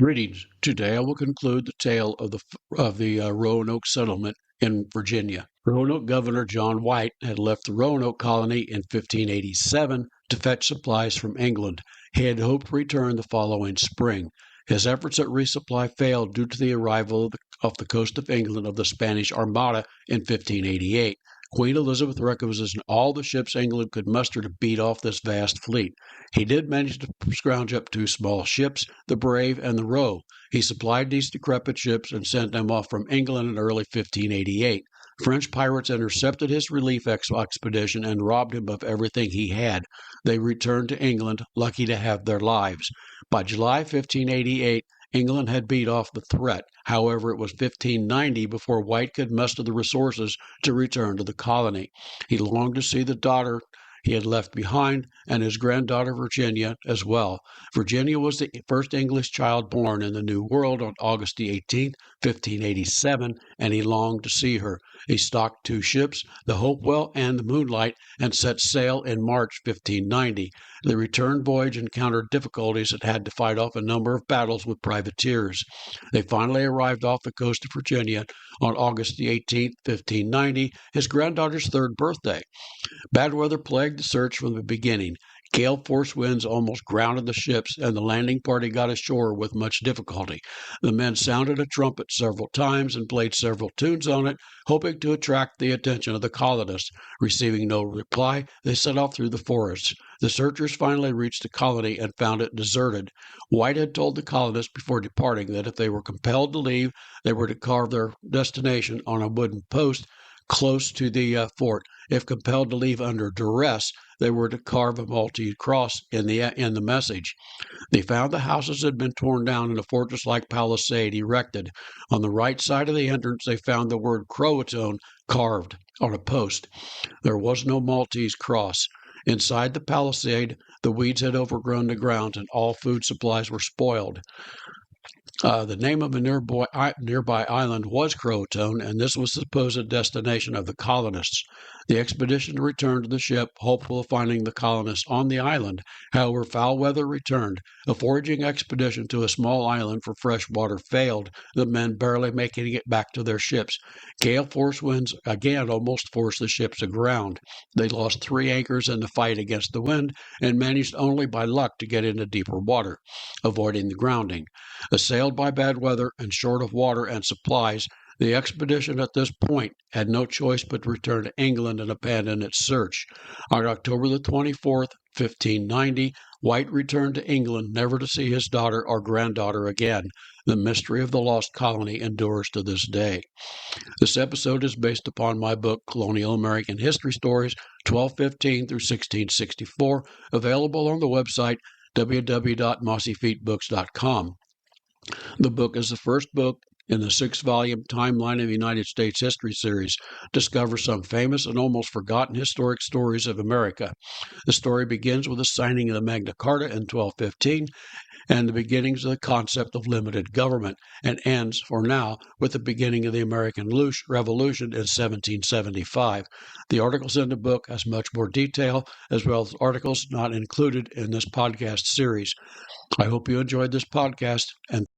Greetings. Today I will conclude the tale of the Roanoke settlement in Virginia. Roanoke Governor John White had left the Roanoke colony in 1587 to fetch supplies from England. He had hoped to return the following spring. His efforts at resupply failed due to the arrival off the coast of England of the Spanish Armada in 1588. Queen Elizabeth requisitioned all the ships England could muster to beat off this vast fleet. He did manage to scrounge up two small ships, the Brave and the Roe. He supplied these decrepit ships and sent them off from England in early 1588. French pirates intercepted his relief expedition and robbed him of everything he had. They returned to England, lucky to have their lives. By July 1588, England had beat off the threat. However, it was 1590 before White could muster the resources to return to the colony. He longed to see the daughter he had left behind, and his granddaughter Virginia as well. Virginia was the first English child born in the New World on August the 18th, 1587, and he longed to see her. He stocked two ships, the Hopewell and the Moonlight, and set sail in March 1590. The return voyage encountered difficulties and had to fight off a number of battles with privateers. They finally arrived off the coast of Virginia on August the 18th, 1590, his granddaughter's third birthday. Bad weather plagued the search from the beginning. Gale force winds almost grounded the ships, and the landing party got ashore with much difficulty. The men sounded a trumpet several times and played several tunes on it, hoping to attract the attention of the colonists. Receiving no reply, they set off through the forests. The searchers finally reached the colony and found it deserted. White had told the colonists before departing that if they were compelled to leave, they were to carve their destination on a wooden post close to the fort. If compelled to leave under duress, they were to carve a Maltese cross in the message. They found the houses had been torn down and a fortress-like palisade erected. On the right side of the entrance, they found the word Croatoan carved on a post. There was no Maltese cross. Inside the palisade, the weeds had overgrown the ground and all food supplies were spoiled. The name of a nearby island was Croatoan, and this was the supposed destination of the colonists. The expedition returned to the ship, hopeful of finding the colonists on the island. However, foul weather returned. A foraging expedition to a small island for fresh water failed, the men barely making it back to their ships. Gale force winds again almost forced the ships aground. They lost 3 anchors in the fight against the wind and managed only by luck to get into deeper water, avoiding the grounding. Assailed by bad weather and short of water and supplies, the expedition at this point had no choice but to return to England and abandon its search. On October the 24th, 1590, White returned to England, never to see his daughter or granddaughter again. The mystery of the lost colony endures to this day. This episode is based upon my book, Colonial American History Stories, 1215 through 1664, available on the website www.mossyfeetbooks.com. The book is the first book in the 6-volume Timeline of the United States History series. Discover some famous and almost forgotten historic stories of America. The story begins with the signing of the Magna Carta in 1215 and the beginnings of the concept of limited government, and ends, for now, with the beginning of the American Revolution in 1775. The articles in the book has much more detail, as well as articles not included in this podcast series. I hope you enjoyed this podcast, and